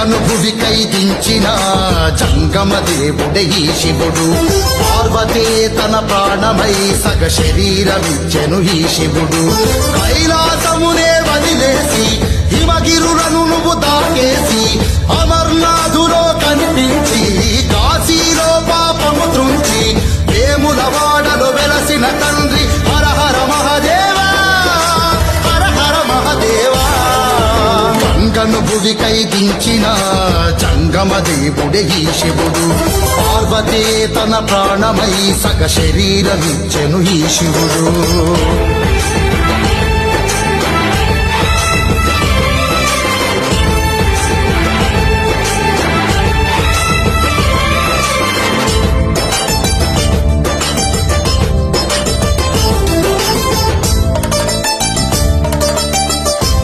గంగను భువికై దించిన జంగమ దేవుడే ఈ శివుడు. పార్వతే తన ప్రాణమై సగ శరీరమిచ్చెను ఈ శివుడు. కైలాసమునే వదిలేసి హిమగిరులను నువ్వు దాకేసి అమర్నాథులో కనిపించి కాశీలో పాపము త్రుంచి వేముల వాడలో వెలసిన తండ్రి హర హర మహదేవా, హర హర మహదేవా. గంగను భువికై దించిన జంగమ దేవుడే ఈ శివుడు. పార్వతే తన ప్రాణమై సగ శరీరమిచ్చెను ఈ శివుడు.